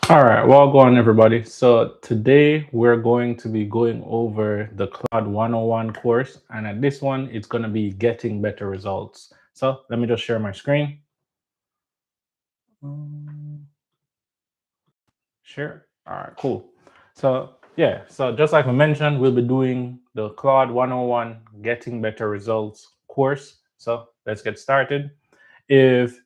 All right, well, go on, everybody. So today we're going to be going over the Claude 101 course, and at this one, it's going to be getting better results. So let me just share my screen. Um, Share. All right, cool. So yeah, so just like we mentioned, we'll be doing the Claude 101 Getting Better Results course. So let's get started. If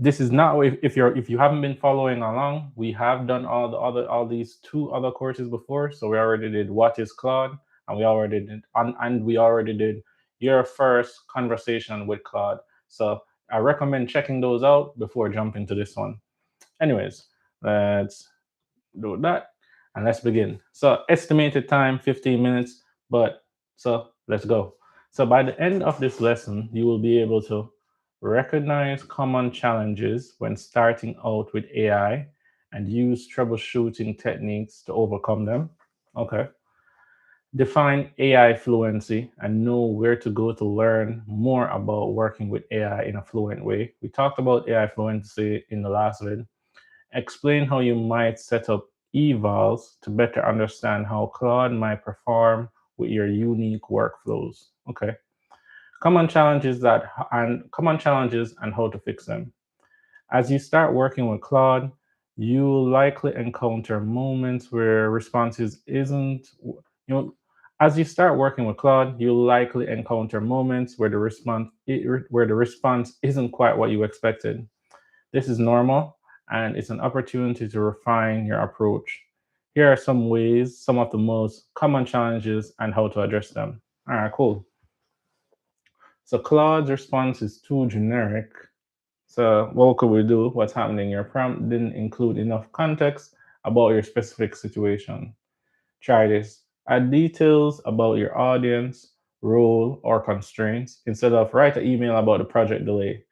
this is not if you haven't been following along, we have done all these two other courses before. So we already did what is Claude, and we already did your first conversation with Claude. So I recommend checking those out before jumping to this one. Anyways, let's do that and let's begin. So estimated time 15 minutes, but so let's go. So by the end of this lesson, you will be able to recognize common challenges when starting out with AI and use troubleshooting techniques to overcome them. Okay. Define AI fluency and know where to go to learn more about working with AI in a fluent way. We talked about AI fluency in the last vid. Explain how you might set up evals to better understand how Claude might perform with your unique workflows. Okay. Common challenges and how to fix them. As you start working with Claude, you'll likely encounter moments where responses isn't you know as you start working with Claude, you'll likely encounter moments where the response isn't quite what you expected. This is normal and it's an opportunity to refine your approach. Here are some of the most common challenges and how to address them. All right, cool. So Claude's response is too generic. So what could we do? What's happening? Your prompt didn't include enough context about your specific situation. Try this. Add details about your audience, role, or constraints instead of write an email about the project delay.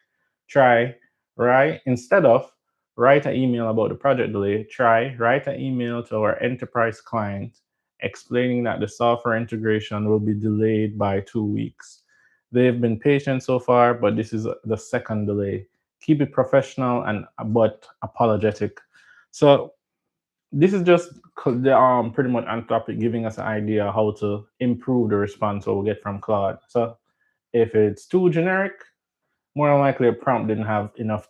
Try write instead of write an email about the project delay. Try write an email to our enterprise client explaining that the software integration will be delayed by 2 weeks. They've been patient so far, but this is the second delay. Keep it professional and but apologetic. So this is just pretty much Anthropic giving us an idea how to improve the response what we get from Claude. So if it's too generic, more than likely a prompt didn't have enough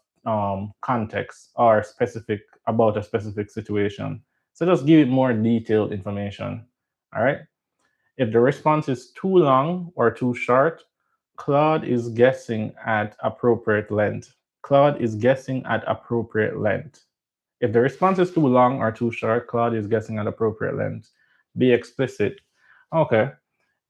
context or specific about a specific situation. So just give it more detailed information. All right. If the response is too long or too short, Claude is guessing at appropriate length. Claude is guessing at appropriate length. If the response is too long or too short, Claude is guessing at appropriate length. Be explicit. Okay,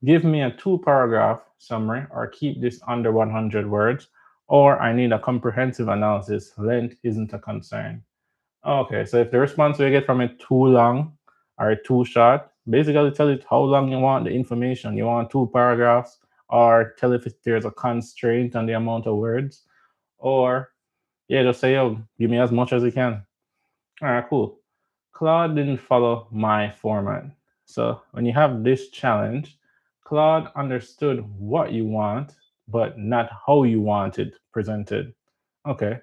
give me a two paragraph summary or keep this under 100 words, or I need a comprehensive analysis. Length isn't a concern. Okay, so if the response we get from it too long or too short, basically tell it how long you want the information. You want two paragraphs, or tell if there's a constraint on the amount of words, or yeah, just say, yo, give me as much as you can. All right, cool. Claude didn't follow my format. So when you have this challenge, Claude understood what you want, but not how you want it presented. Okay.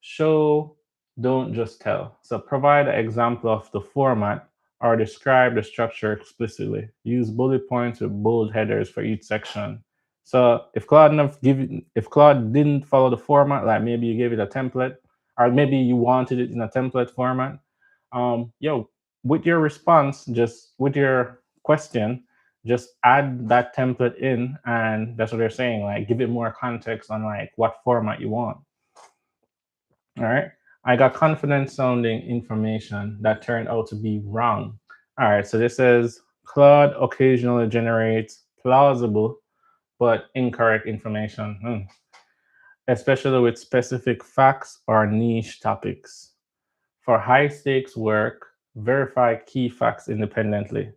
Show, don't just tell. So provide an example of the format or describe the structure explicitly. Use bullet points with bold headers for each section. So if Claude didn't follow the format, like maybe you gave it a template, or maybe you wanted it in a template format, yo, with your response, just with your question, just add that template in, and that's what they're saying. Like, give it more context on like what format you want. All right. I got confident sounding information that turned out to be wrong. All right. So this says Claude occasionally generates plausible but incorrect information, especially with specific facts or niche topics. For high stakes work, verify key facts independently.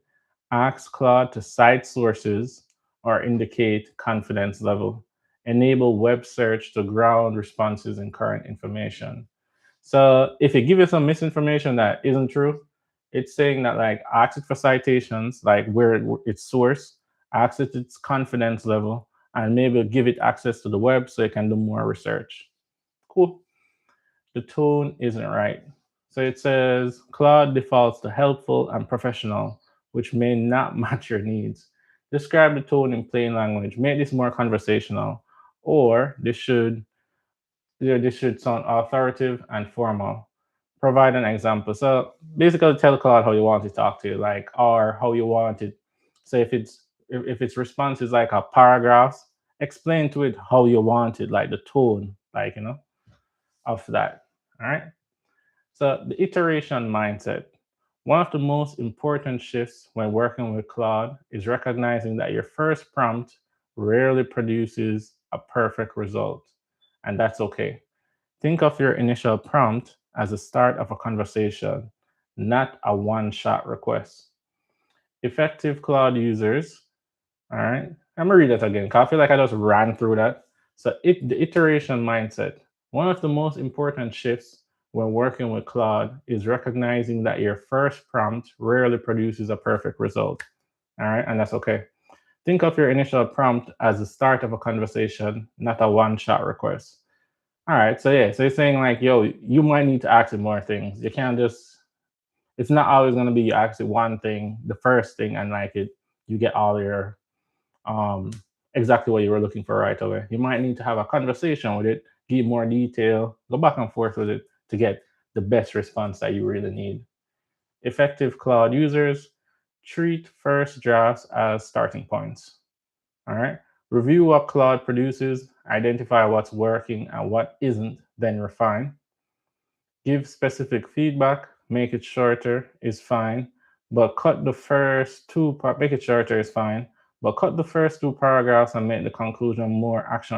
Ask Claude to cite sources or indicate confidence level. Enable web search to ground responses in current information. So if it gives you some misinformation that isn't true, it's saying that like ask it for citations, like where it's source, ask it its confidence level, and maybe give it access to the web so it can do more research. Cool. The tone isn't right. So it says Claude defaults to helpful and professional, which may not match your needs. Describe the tone in plain language. Make this more conversational, or this should sound authoritative and formal. Provide an example. So basically, tell Claude how you want to talk to you, like, or how you want it. So if its response is like a paragraph, explain to it how you want it, like the tone, like of that. All right. So the iteration mindset. One of the most important shifts when working with Claude is recognizing that your first prompt rarely produces a perfect result, and that's okay. Think of your initial prompt as the start of a conversation, not a one shot request. Effective Claude users, all right, I'm gonna read that again because I feel like I just ran through that. So, the iteration mindset. One of the most important shifts when working with Claude is recognizing that your first prompt rarely produces a perfect result. All right, and that's okay. Think of your initial prompt as the start of a conversation, not a one shot request. All right, so yeah, so you're saying like, yo, you might need to ask it more things. You can't just. It's not always gonna be you ask it one thing, the first thing, and like you get all your um exactly what you were looking for right away. You might need to have a conversation with it, give more detail, go back and forth with it to get the best response that you really need. Effective cloud users treat first drafts as starting points. All right. Review what Claude produces, identify what's working and what isn't, then refine. Give specific feedback, make it shorter is fine, but cut the first make it shorter is fine, but cut the first two paragraphs and make the conclusion more action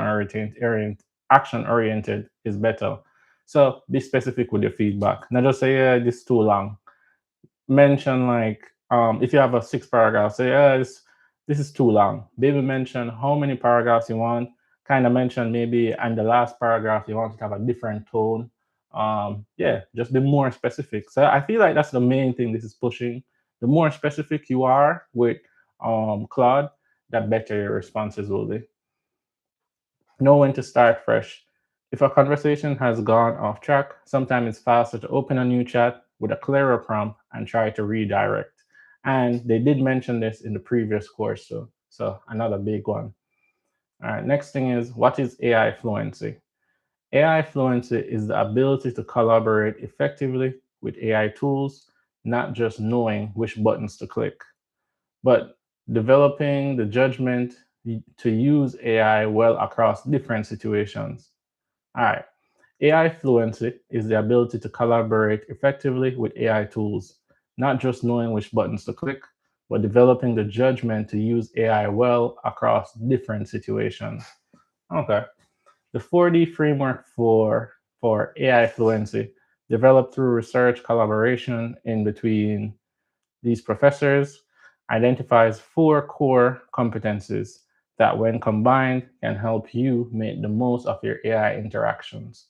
oriented is better. So be specific with your feedback. Not just say, yeah, this is too long. Mention like if you have a six paragraph, say this is too long. Maybe mention how many paragraphs you want. Kind of mention maybe and the last paragraph you want to have a different tone. Yeah, just be more specific. So I feel like that's the main thing this is pushing. The more specific you are with Claude, the better your responses will be. Know when to start fresh. If a conversation has gone off track, sometimes it's faster to open a new chat with a clearer prompt and try to redirect. And they did mention this in the previous course, so another big one. All right, next thing is what is AI fluency? AI fluency is the ability to collaborate effectively with AI tools, not just knowing which buttons to click, but developing the judgment to use AI well across different situations. All right. AI fluency is the ability to collaborate effectively with AI tools, not just knowing which buttons to click, but developing the judgment to use AI well across different situations. Okay. The 4D framework for AI fluency, developed through research collaboration in between these professors, identifies four core competencies that, when combined, can help you make the most of your AI interactions.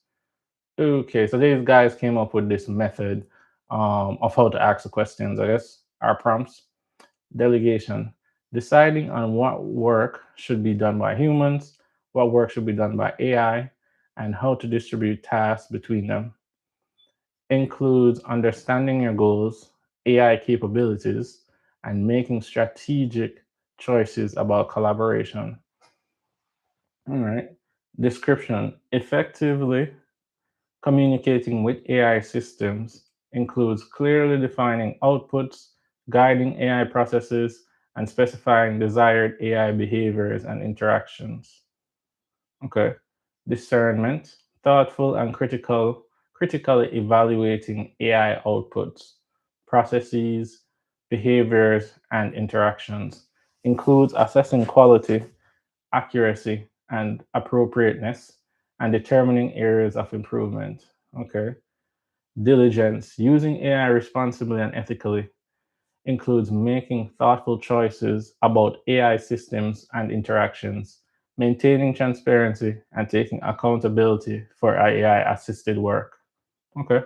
Okay, so these guys came up with this method of how to ask the questions, I guess, our prompts. Delegation, deciding on what work should be done by humans, what work should be done by AI, and how to distribute tasks between them. Includes understanding your goals, AI capabilities, and making strategic choices about collaboration. All right. Description, effectively communicating with AI systems includes clearly defining outputs, guiding AI processes, and specifying desired AI behaviors and interactions. Okay. Discernment, thoughtful and critically evaluating AI outputs, processes, behaviors, and interactions. Includes assessing quality, accuracy, and appropriateness, and determining areas of improvement. Okay. Diligence, using AI responsibly and ethically, includes making thoughtful choices about AI systems and interactions, maintaining transparency, and taking accountability for AI assisted work. Okay.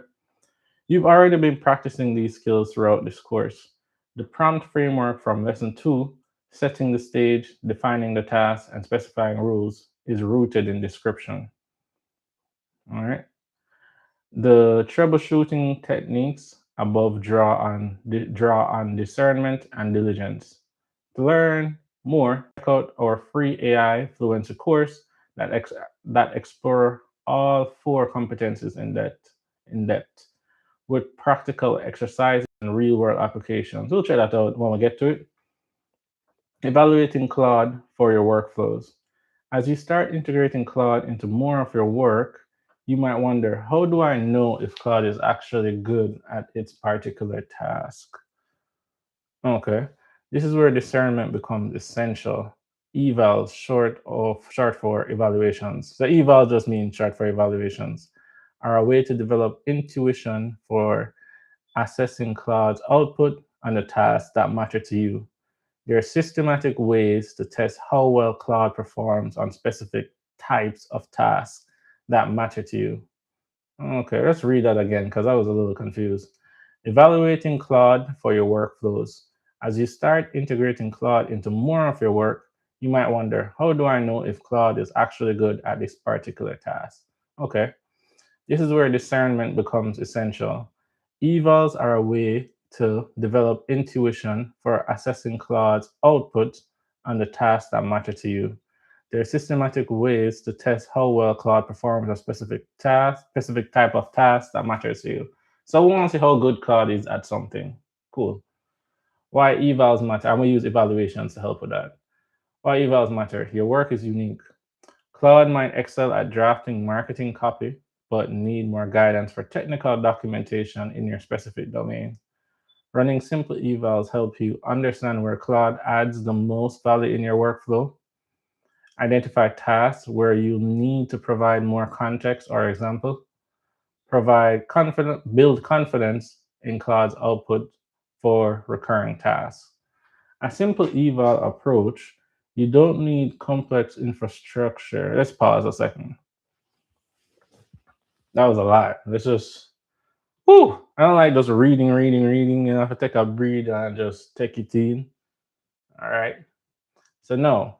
You've already been practicing these skills throughout this course. The prompt framework from lesson 2, setting the stage, defining the task, and specifying rules, is rooted in description. All right. The troubleshooting techniques above draw on discernment and diligence. To learn more, check out our free AI fluency course that explore all four competencies in depth with practical exercises and real world applications. We'll check that out when we get to it. Evaluating Claude for your workflows. As you start integrating Claude into more of your work, you might wonder, how do I know if Claude is actually good at its particular task? Okay, this is where discernment becomes essential. Evals, short for evaluations. So eval just means short for evaluations, are a way to develop intuition for assessing Claude's output on the tasks that matter to you. There are systematic ways to test how well Claude performs on specific types of tasks that matter to you. Okay, let's read that again because I was a little confused. Evaluating Claude for your workflows. As you start integrating Claude into more of your work, you might wonder, how do I know if Claude is actually good at this particular task? Okay, this is where discernment becomes essential. Evals are a way to develop intuition for assessing Claude's output on the tasks that matter to you. There are systematic ways to test how well Claude performs a specific type of task that matters to you. So we want to see how good Claude is at something. Cool. Why evals matter? I'm gonna use evaluations to help with that. Why evals matter? Your work is unique. Claude might excel at drafting marketing copy, but need more guidance for technical documentation in your specific domain. Running simple evals help you understand where Claude adds the most value in your workflow, identify tasks where you need to provide more context or example, build confidence in Claude's output for recurring tasks. A simple eval approach, you don't need complex infrastructure. Let's pause a second. That was a lot. Let's just, whew, I don't like just reading. You know, have to take a breathe and just take it in. All right. So, no.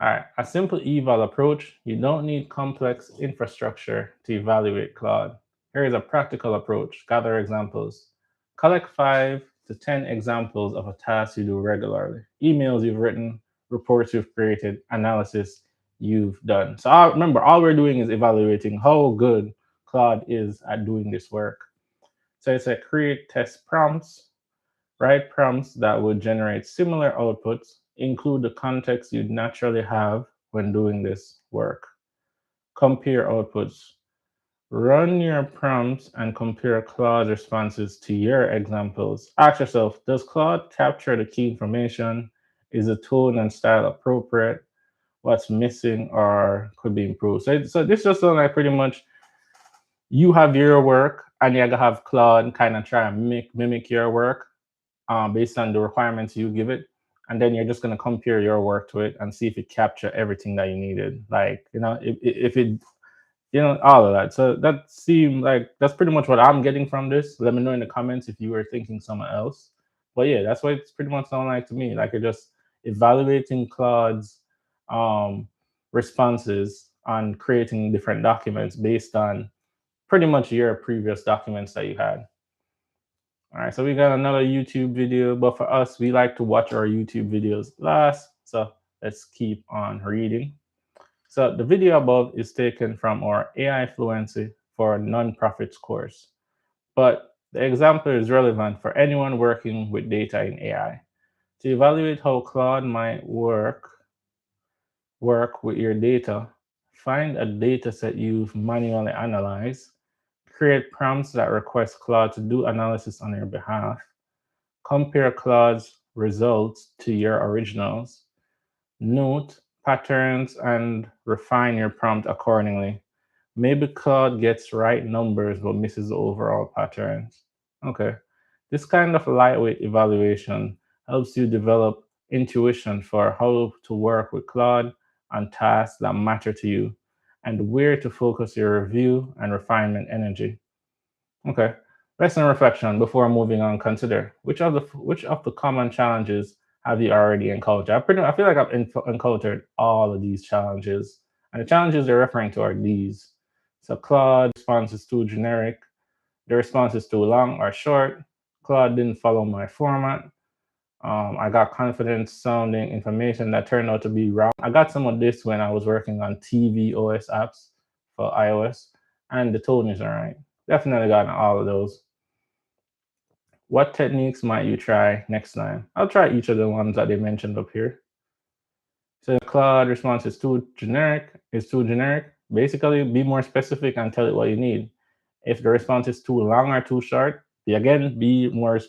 All right. A simple eval approach, you don't need complex infrastructure to evaluate Claude. Here is a practical approach. Gather examples. Collect 5 to 10 examples of a task you do regularly, emails you've written, reports you've created, analysis you've done. So, remember, all we're doing is evaluating how good Claude is at doing this work. So it's a create test prompts, write prompts that would generate similar outputs, include the context you'd naturally have when doing this work. Compare outputs. Run your prompts and compare Claude's responses to your examples. Ask yourself, does Claude capture the key information? Is the tone and style appropriate? What's missing or could be improved? So this just sounds like pretty much you have your work and you have Claude kind of try and mimic your work based on the requirements you give it. And then you're just going to compare your work to it and see if it capture everything that you needed. Like, you know, if it, you know, all of that. So that seemed like that's pretty much what I'm getting from this. Let me know in the comments if you were thinking something else. But yeah, that's what it's pretty much sounding like to me. Like you're just evaluating Claude's um, responses on creating different documents based on pretty much your previous documents that you had. All right, so we got another YouTube video, but for us, we like to watch our YouTube videos last. So let's keep on reading. So the video above is taken from our AI Fluency for Nonprofits course, but the example is relevant for anyone working with data in AI. To evaluate how Claude might work with your data, find a data set you've manually analyzed, create prompts that request Claude to do analysis on your behalf, compare Claude's results to your originals, note patterns, and refine your prompt accordingly. Maybe Claude gets right numbers but misses the overall patterns. Okay. This kind of lightweight evaluation helps you develop intuition for how to work with Claude on tasks that matter to you and where to focus your review and refinement energy. Okay. Lesson reflection before moving on. Consider which of the common challenges have you already encountered? I feel like I've encountered all of these challenges, and the challenges they're referring to are these. So Claude response is too generic. The response is too long or short. Claude didn't follow my format. I got confident sounding information that turned out to be wrong. I got some of this when I was working on TV OS apps for iOS, and the tone isn't right. Definitely got all of those. What techniques might you try next time? I'll try each of the ones that they mentioned up here. So Claude response is too generic. Is too generic. Basically, be more specific and tell it what you need. If the response is too long or too short, be more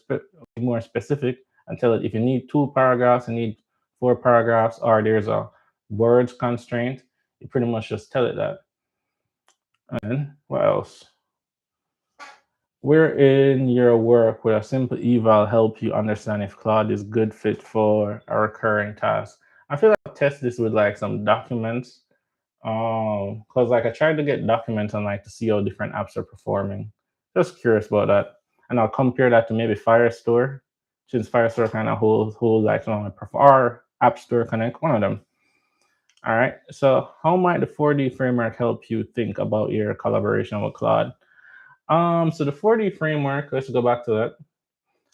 specific and tell it if you need 2 paragraphs, you need 4 paragraphs, or there's a words constraint. You pretty much just tell it that. And what else? Where in your work would a simple eval help you understand if Claude is good fit for a recurring task? I feel like I'll test this with like some documents. Cause like I tried to get documents on like to see how different apps are performing. Just curious about that. And I'll compare that to maybe Firestore, since Firestore kind of hold like some of my or App Store Connect, one of them. All right. So how might the 4D framework help you think about your collaboration with Claude? So the 4D framework, let's go back to that.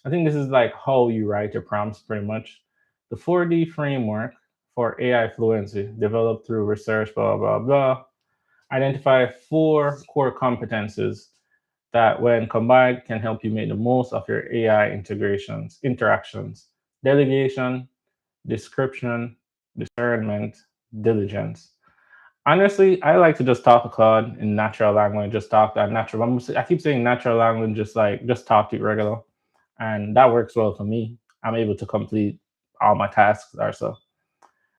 I think this is like how you write your prompts pretty much. The 4D framework for AI fluency, developed through research, blah, blah, blah, identify 4 core competencies that, when combined, can help you make the most of your AI interactions: delegation, description, discernment, diligence. Honestly, I like to just talk to Claude in natural language, just talk that natural. I keep saying natural language, just talk to it regular, and that works well for me. I'm able to complete all my tasks or so.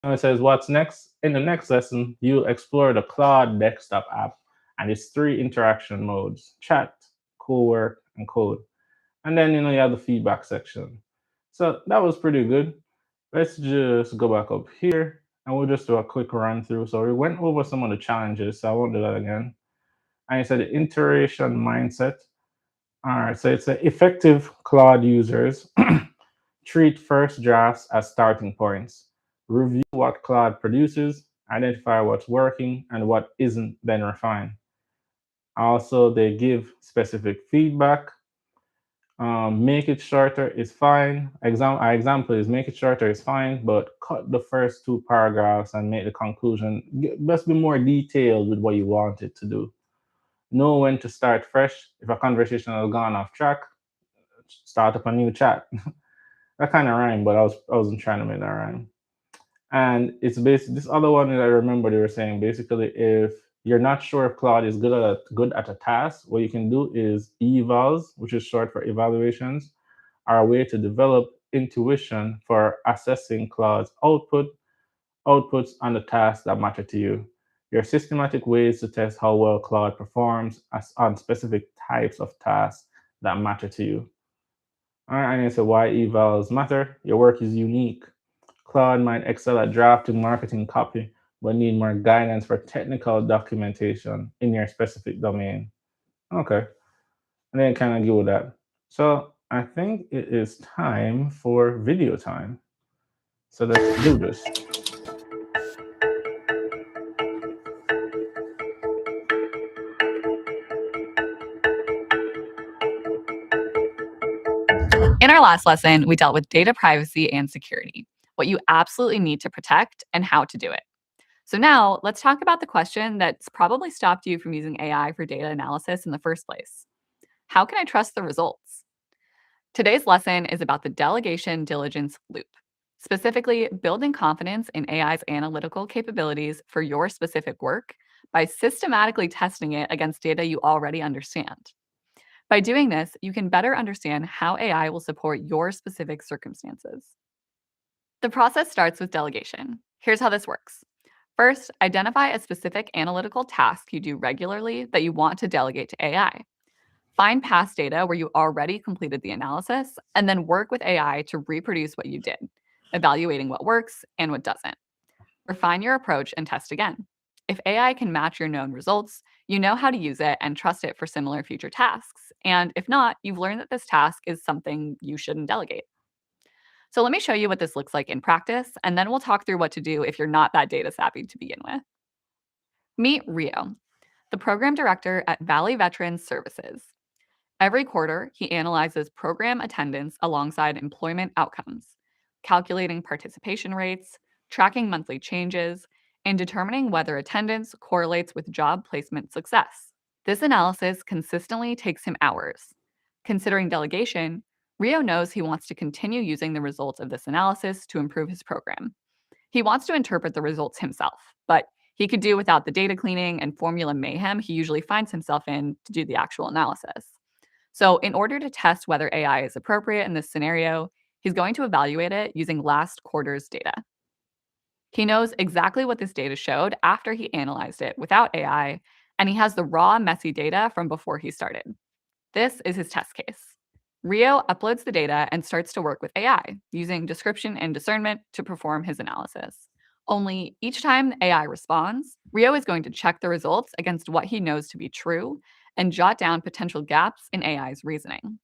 And it says, what's next? In the next lesson, you'll explore the Claude desktop app and its 3 interaction modes: chat, co-work, and code. And then you have the feedback section. So that was pretty good. Let's just go back up here and we'll just do a quick run through. So we went over some of the challenges, so I won't do that again. And it said the iteration mindset. All right, so it's effective Claude users treat first drafts as starting points. Review what Claude produces, identify what's working and what isn't, then refine. Also, they give specific feedback. Make it shorter is fine. Our example is make it shorter is fine, but cut the first 2 paragraphs and make the conclusion. Just be more detailed with what you want it to do. Know when to start fresh. If a conversation has gone off track, start up a new chat. That kind of rhyme, but I wasn't trying to make that rhyme. And it's basically this other one that I remember they were saying basically, if you're not sure if Claude is good at a task, what you can do is evals, which is short for evaluations, are a way to develop intuition for assessing Claude's outputs on the tasks that matter to you. There are systematic ways to test how well Claude performs on specific types of tasks that matter to you. All right, and so why evals matter? Your work is unique. Claude might excel at drafting marketing copy, but need more guidance for technical documentation in your specific domain. Okay, and then kind of give that. So I think it is time for video time. So let's do this. In our last lesson, we dealt with data privacy and security, what you absolutely need to protect and how to do it. So now let's talk about the question that's probably stopped you from using AI for data analysis in the first place. How can I trust the results? Today's lesson is about the delegation diligence loop, specifically building confidence in AI's analytical capabilities for your specific work by systematically testing it against data you already understand. By doing this, you can better understand how AI will support your specific circumstances. The process starts with delegation. Here's how this works. First, identify a specific analytical task you do regularly that you want to delegate to AI. Find past data where you already completed the analysis, and then work with AI to reproduce what you did, evaluating what works and what doesn't. Refine your approach and test again. If AI can match your known results, you know how to use it and trust it for similar future tasks. And if not, you've learned that this task is something you shouldn't delegate. So let me show you what this looks like in practice, and then we'll talk through what to do if you're not that data savvy to begin with. Meet Rio. the program director at Valley Veterans Services. Every quarter, he analyzes program attendance alongside employment outcomes, calculating participation rates, tracking monthly changes, and determining whether attendance correlates with job placement success. This analysis consistently takes him hours. Considering delegation, Rio knows he wants to continue using the results of this analysis to improve his program. He wants to interpret the results himself, but he could do without the data cleaning and formula mayhem he usually finds himself in to do the actual analysis. So, in order to test whether AI is appropriate in this scenario, he's going to evaluate it using last quarter's data. He knows exactly what this data showed after he analyzed it without AI, and he has the raw, messy data from before he started. This is his test case. Rio uploads the data and starts to work with AI, using description and discernment to perform his analysis. Only each time AI responds, Rio is going to check the results against what he knows to be true and jot down potential gaps in AI's reasoning.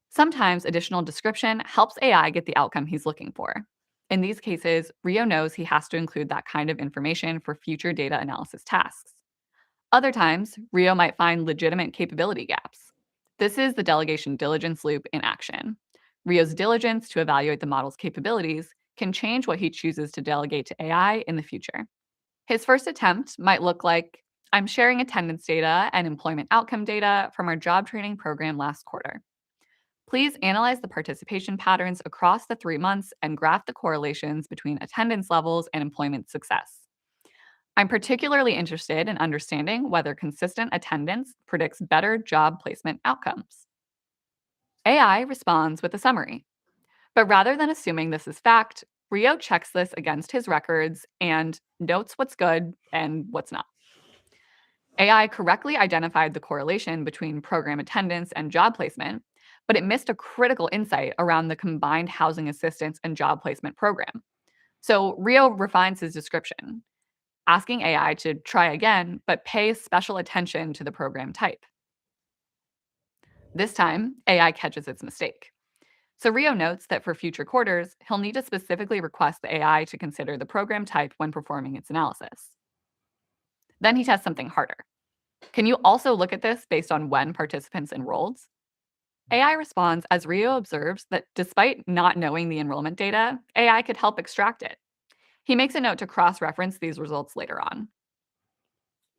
Sometimes additional description helps AI get the outcome he's looking for. In these cases, Rio knows he has to include that kind of information for future data analysis tasks. Other times, Rio might find legitimate capability gaps. This is the delegation diligence loop in action. Rio's diligence to evaluate the model's capabilities can change what he chooses to delegate to AI in the future. His first attempt might look like, I'm sharing attendance data and employment outcome data from our job training program last quarter. Please analyze the participation patterns across the 3 months and graph the correlations between attendance levels and employment success. I'm particularly interested in understanding whether consistent attendance predicts better job placement outcomes. AI responds with a summary. But rather than assuming this is fact, Rio checks this against his records and notes what's good and what's not. AI correctly identified the correlation between program attendance and job placement, but it missed a critical insight around the combined housing assistance and job placement program. So Rio refines his description, asking AI to try again, but pay special attention to the program type. This time, AI catches its mistake. So Rio notes that for future quarters, he'll need to specifically request the AI to consider the program type when performing its analysis. Then he tests something harder. Can you also look at this based on when participants enrolled? AI responds as Rio observes that despite not knowing the enrollment data, AI could help extract it. He makes a note to cross-reference these results later on.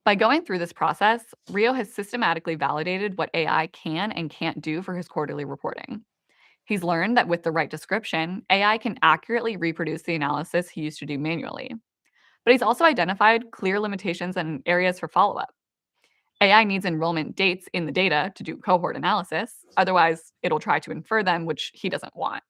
By going through this process, Rio has systematically validated what AI can and can't do for his quarterly reporting. He's learned that with the right description, AI can accurately reproduce the analysis he used to do manually. But he's also identified clear limitations and areas for follow-up. AI needs enrollment dates in the data to do cohort analysis, otherwise, it'll try to infer them, which he doesn't want.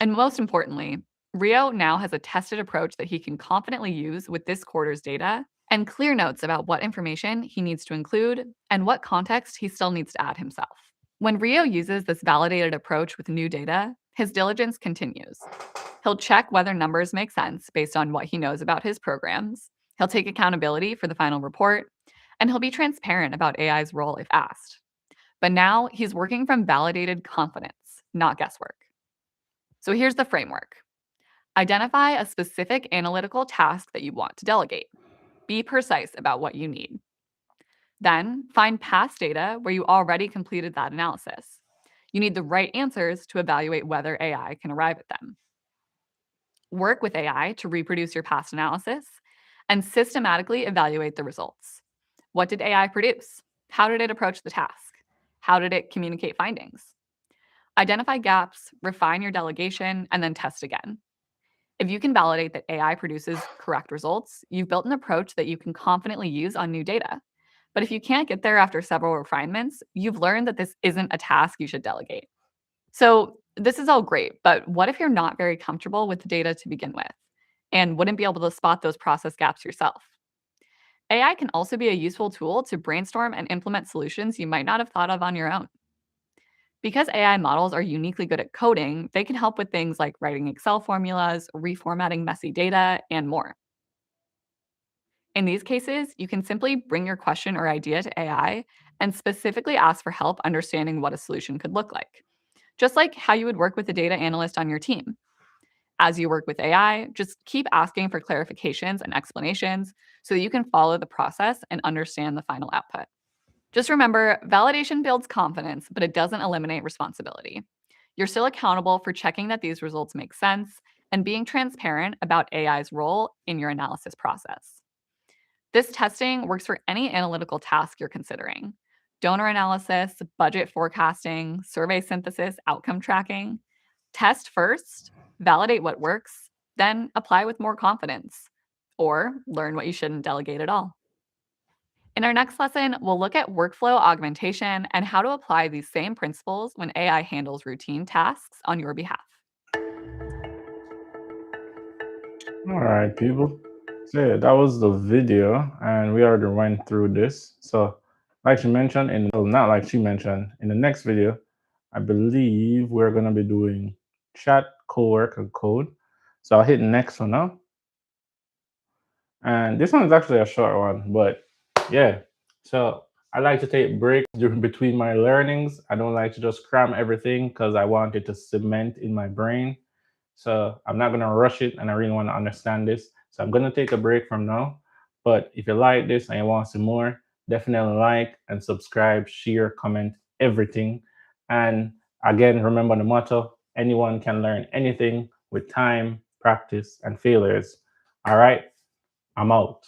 And most importantly, Rio now has a tested approach that he can confidently use with this quarter's data and clear notes about what information he needs to include and what context he still needs to add himself. When Rio uses this validated approach with new data, his diligence continues. He'll check whether numbers make sense based on what he knows about his programs. He'll take accountability for the final report, and he'll be transparent about AI's role if asked. But now he's working from validated confidence, not guesswork. So here's the framework. Identify a specific analytical task that you want to delegate. Be precise about what you need. Then find past data where you already completed that analysis. You need the right answers to evaluate whether AI can arrive at them. Work with AI to reproduce your past analysis and systematically evaluate the results. What did AI produce? How did it approach the task? How did it communicate findings? Identify gaps, refine your delegation, and then test again. If you can validate that AI produces correct results, you've built an approach that you can confidently use on new data. But if you can't get there after several refinements, you've learned that this isn't a task you should delegate. So this is all great, but what if you're not very comfortable with the data to begin with and wouldn't be able to spot those process gaps yourself? AI can also be a useful tool to brainstorm and implement solutions you might not have thought of on your own. Because AI models are uniquely good at coding, they can help with things like writing Excel formulas, reformatting messy data, and more. In these cases, you can simply bring your question or idea to AI and specifically ask for help understanding what a solution could look like, just like how you would work with a data analyst on your team. As you work with AI, just keep asking for clarifications and explanations so that you can follow the process and understand the final output. Just remember, validation builds confidence, but it doesn't eliminate responsibility. You're still accountable for checking that these results make sense and being transparent about AI's role in your analysis process. This testing works for any analytical task you're considering: donor analysis, budget forecasting, survey synthesis, outcome tracking. Test first, validate what works, then apply with more confidence, or learn what you shouldn't delegate at all. In our next lesson, we'll look at workflow augmentation and how to apply these same principles when AI handles routine tasks on your behalf. All right, people. So yeah, that was the video, and we already went through this. So, like she mentioned, not like she mentioned, in the next video, I believe we're gonna be doing chat, co-work, and code. So I'll hit next for now. And this one is actually a short one, but yeah. So I like to take breaks during between my learnings. I don't like to just cram everything because I want it to cement in my brain. So I'm not gonna rush it, and I really want to understand this. So I'm gonna take a break from now. But if you like this and you want some more, definitely like and subscribe, share, comment, everything. And again, remember the motto: anyone can learn anything with time, practice, and failures. All right, I'm out.